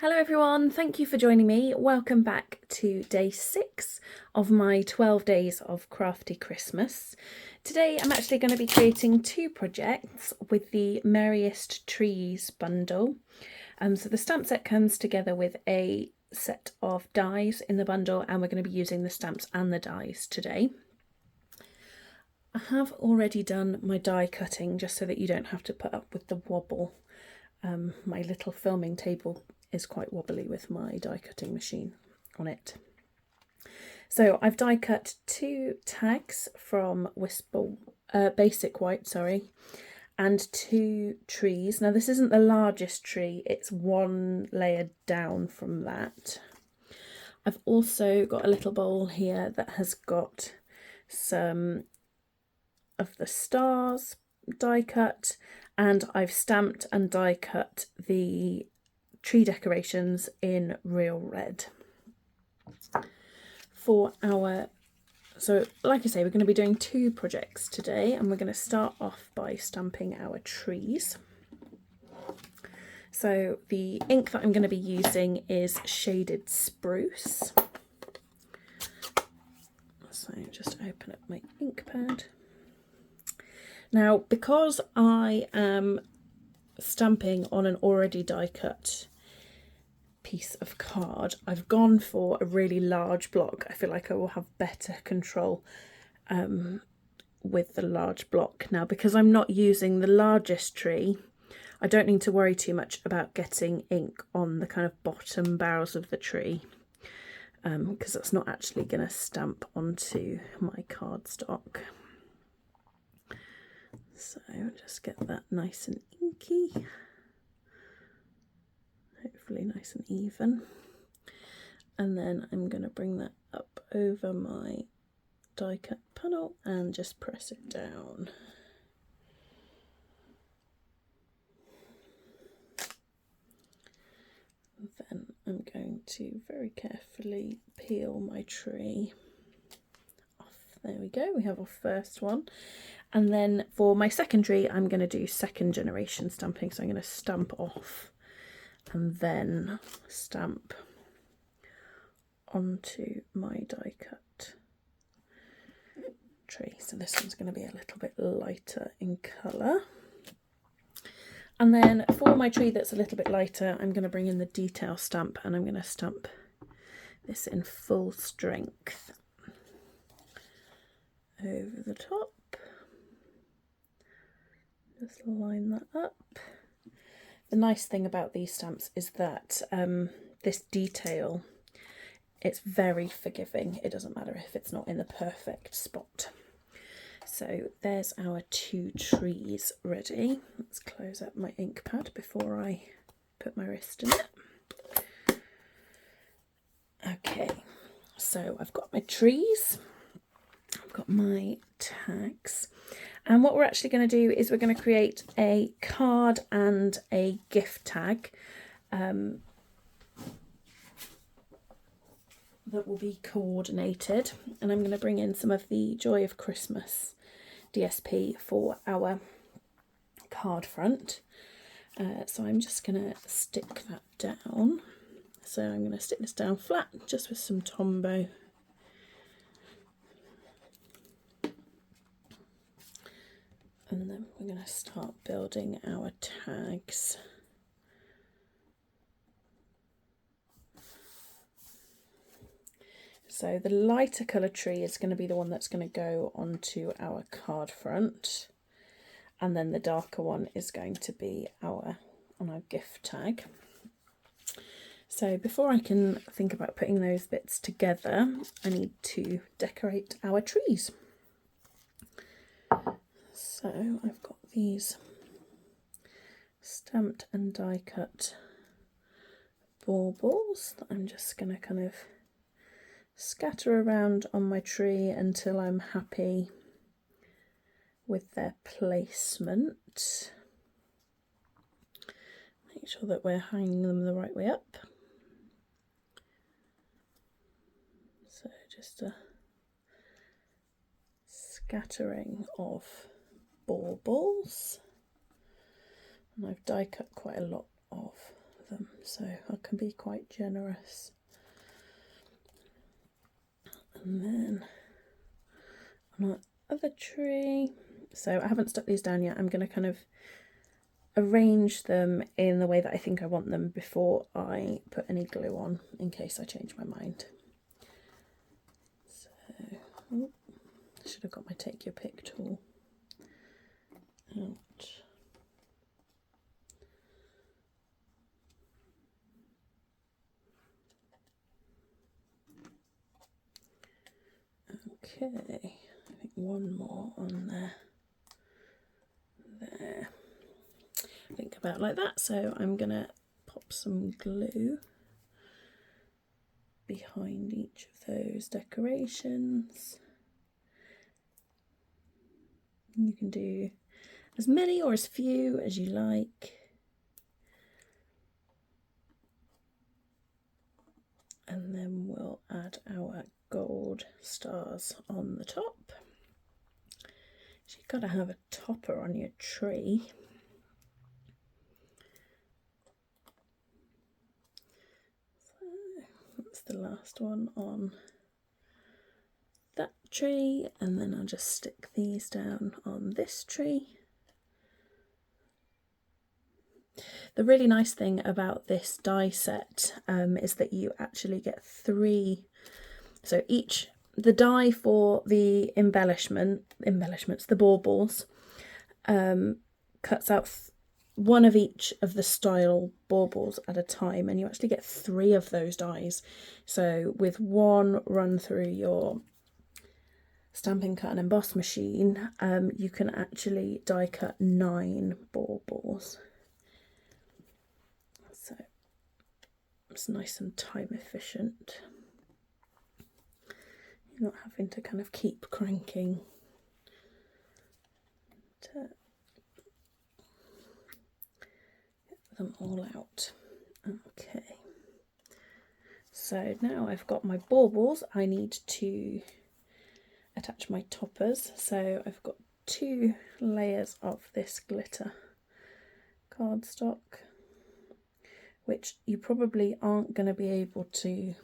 Hello everyone, thank you for joining me. Welcome back to day 6 of my 12 days of Crafty Christmas. Today I'm actually going to be creating 2 projects with the Merriest Trees bundle. So the stamp set comes together with a set of dies in the bundle, and we're going to be using the stamps and the dies today. I have already done my die cutting just so that you don't have to put up with the wobble. My little filming table is quite wobbly with my die cutting machine on it. So I've die cut 2 tags from Basic White, and 2 trees. Now this isn't the largest tree, it's 1 layer down from that. I've also got a little bowl here that has got some of the stars die cut, and I've stamped and die cut the tree decorations in real red. So like I say, we're going to be doing 2 projects today, and we're going to start off by stamping our trees. So the ink that I'm going to be using is Shaded Spruce. So just open up my ink pad. Now, because I am stamping on an already die cut piece of card, I've gone for a really large block. I feel like I will have better control with the large block. Now, because I'm not using the largest tree, I don't need to worry too much about getting ink on the kind of bottom boughs of the tree, because that's not actually going to stamp onto my cardstock. So just get that nice and inky, hopefully nice and even, and then I'm going to bring that up over my die cut panel and just press it down. Then I'm going to very carefully peel my tree off. There we go, we have our first one. And then for my second tree, I'm going to do second generation stamping. So I'm going to stamp off and then stamp onto my die cut tree. So this one's going to be a little bit lighter in colour. And then for my tree that's a little bit lighter, I'm going to bring in the detail stamp, and I'm going to stamp this in full strength over the top. Just line that up. The nice thing about these stamps is that this detail, it's very forgiving. It doesn't matter if it's not in the perfect spot. So there's our 2 trees ready. Let's close up my ink pad before I put my wrist in it. Okay, so I've got my trees, I've got my tags, and what we're actually going to do is we're going to create a card and a gift tag that will be coordinated, and I'm going to bring in some of the Joy of Christmas DSP for our card front. So I'm just going to stick that down. So I'm going to stick this down flat just with some Tombow. And then we're going to start building our tags. So the lighter colour tree is going to be the one that's going to go onto our card front, and then the darker one is going to be on our gift tag. So before I can think about putting those bits together, I need to decorate our trees. So I've got these stamped and die cut baubles that I'm just going to kind of scatter around on my tree until I'm happy with their placement. Make sure that we're hanging them the right way up. So just a scattering of baubles, and I've die cut quite a lot of them, so I can be quite generous. And then on our other tree, so I haven't stuck these down yet. I'm going to kind of arrange them in the way that I think I want them before I put any glue on, in case I change my mind. So, I should have got my take your pick tool out. Okay, I think one more on there. There. I think about like that. So I'm going to pop some glue behind each of those decorations. You can do as many or as few as you like. And then we'll add our gold stars on the top. So you've got to have a topper on your tree. So that's the last one on that tree, and then I'll just stick these down on this tree. The really nice thing about this die set is that you actually get 3. So the die for the embellishments, the baubles, cuts out one of each of the style baubles at a time, and you actually get 3 of those dies. So with one run through your Stampin' Cut and Emboss machine, you can actually die cut 9 baubles. So it's nice and time efficient. You're not having to kind of keep cranking to get them all out. Okay, so now I've got my baubles, I need to attach my toppers. So I've got 2 layers of this glitter cardstock, which you probably aren't going to be able to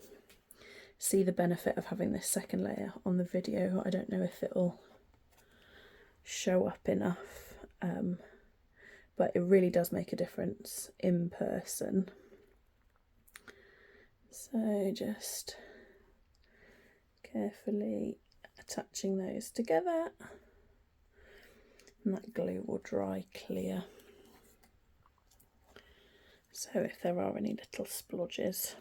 see the benefit of having this second layer on the video. I don't know if it'll show up enough, but it really does make a difference in person. So just carefully attaching those together, and that glue will dry clear. So if there are any little splodges,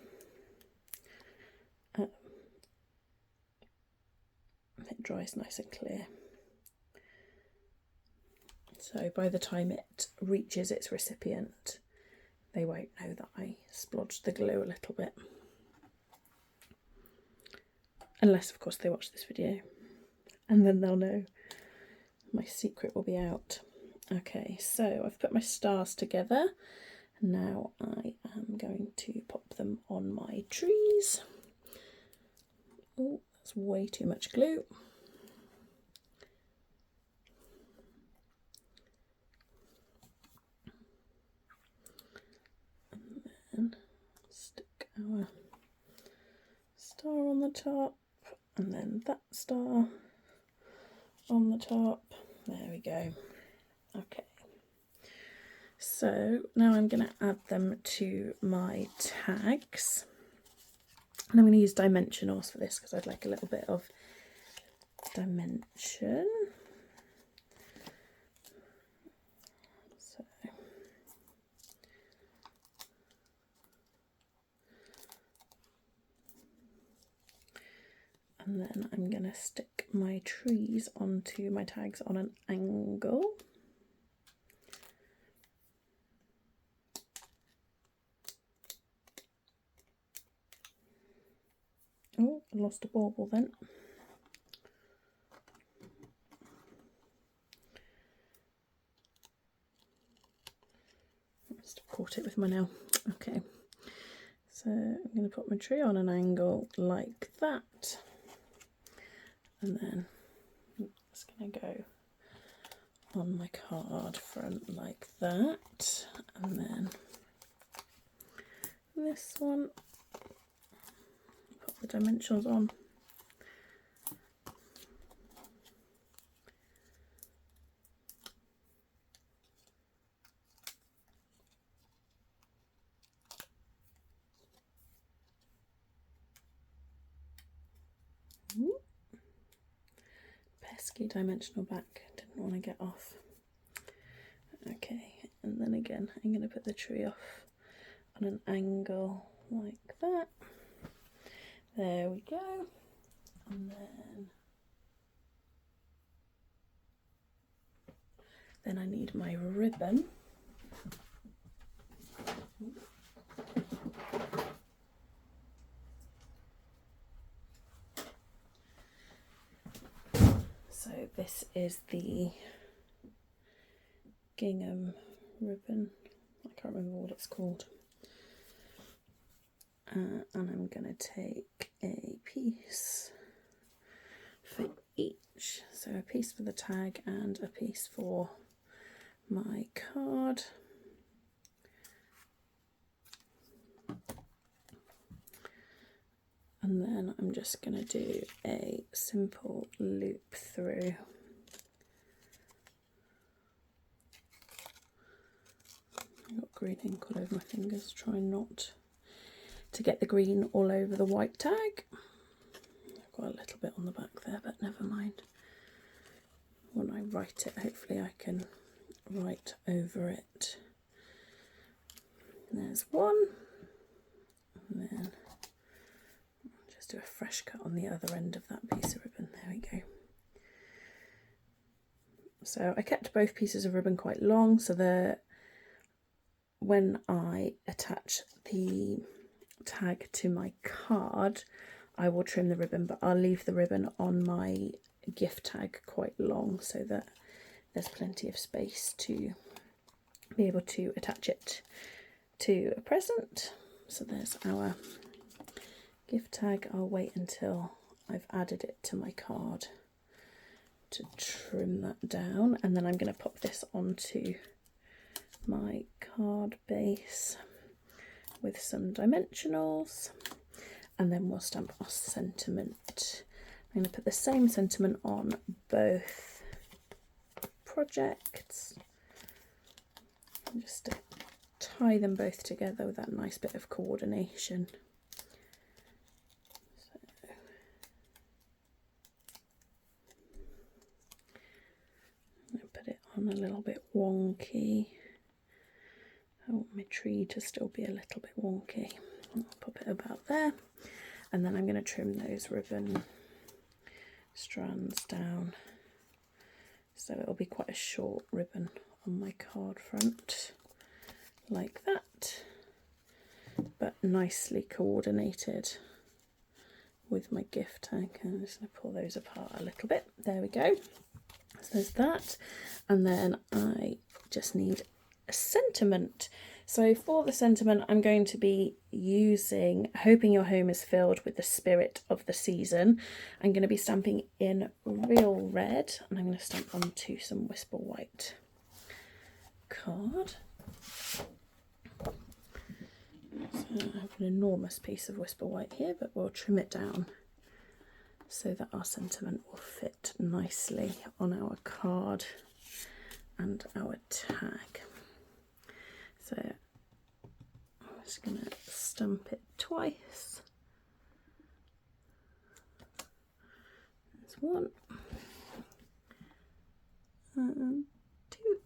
it dries nice and clear. So by the time it reaches its recipient, they won't know that I splodged the glue a little bit. Unless, of course, they watch this video, and then they'll know my secret will be out. Okay, so I've put my stars together. Now I am going to pop them on my trees. Oh, that's way too much glue. And then stick our star on the top, and then that star on the top. There we go. Okay. So now I'm going to add them to my tags, and I'm going to use dimensionals for this because I'd like a little bit of dimension. So and then I'm going to stick my trees onto my tags on an angle. Oh, I lost a bauble then. I must have caught it with my nail. Okay, so I'm going to put my tree on an angle like that, and then it's going to go on my card front like that, and then this one, put the dimensionals on. Pesky dimensional back, didn't want to get off. Okay, and then again I'm going to put the tree off on an angle like that. There we go. And then I need my ribbon. So this is the gingham ribbon. I can't remember what it's called. And I'm going to take a piece for each. So a piece for the tag and a piece for my card. And then I'm just going to do a simple loop through. I've got green ink all over my fingers, try not to get the green all over the white tag. I've got a little bit on the back there, but never mind. When I write it, hopefully I can write over it. And there's one, and then just do a fresh cut on the other end of that piece of ribbon. There we go. So I kept both pieces of ribbon quite long, so when I attach the tag to my card, I will trim the ribbon, but I'll leave the ribbon on my gift tag quite long so that there's plenty of space to be able to attach it to a present. So there's our gift tag. I'll wait until I've added it to my card to trim that down, and then I'm going to pop this onto my card base with some dimensionals, and then we'll stamp our sentiment. I'm going to put the same sentiment on both projects, and just to tie them both together with that nice bit of coordination. Put it on a little bit wonky. I want my tree to still be a little bit wonky. I'll pop it about there, and then I'm going to trim those ribbon strands down so it'll be quite a short ribbon on my card front, like that, but nicely coordinated with my gift tag. I'm just going to pull those apart a little bit. There we go. So there's that, and then I just need a sentiment. So for the sentiment, I'm going to be using Hoping Your Home is Filled with the Spirit of the Season. I'm going to be stamping in Real Red, and I'm going to stamp onto some Whisper White card. So I have an enormous piece of Whisper White here, but we'll trim it down so that our sentiment will fit nicely on our card and our tag. So I'm just going to stamp it twice. There's one and two.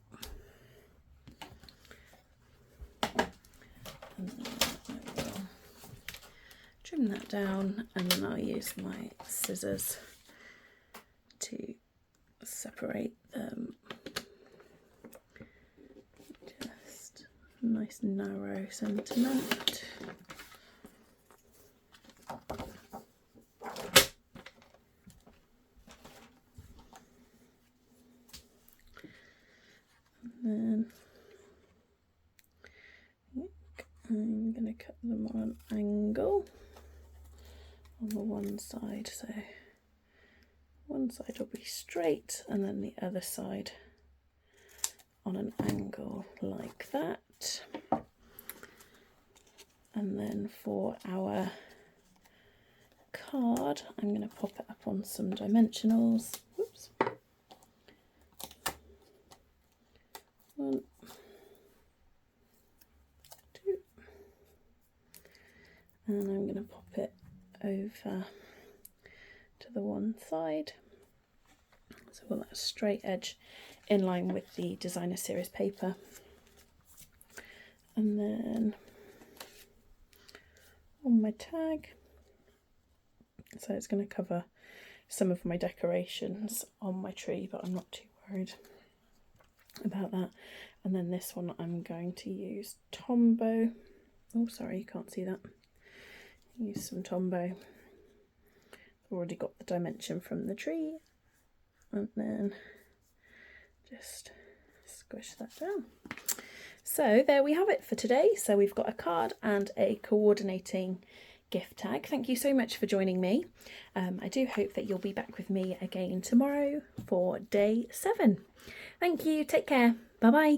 And then I will trim that down, and then I'll use my scissors to separate them. Just a nice narrow sentiment. And then I'm going to cut them on an angle on the one side, so one side will be straight and then the other side on an angle like that. And then for our card, I'm going to pop it up on some dimensionals. Whoops. 1, 2, and I'm going to pop it over to the one side. So we'll have a straight edge in line with the designer series paper. And then on my tag, so it's going to cover some of my decorations on my tree, but I'm not too worried about that. And then this one I'm going to use Tombow. Oh, sorry, you can't see that. Use some Tombow. I've already got the dimension from the tree. And then just squish that down. So there we have it for today. So we've got a card and a coordinating gift tag. Thank you so much for joining me. I do hope that you'll be back with me again tomorrow for day 7. Thank you. Take care. Bye bye.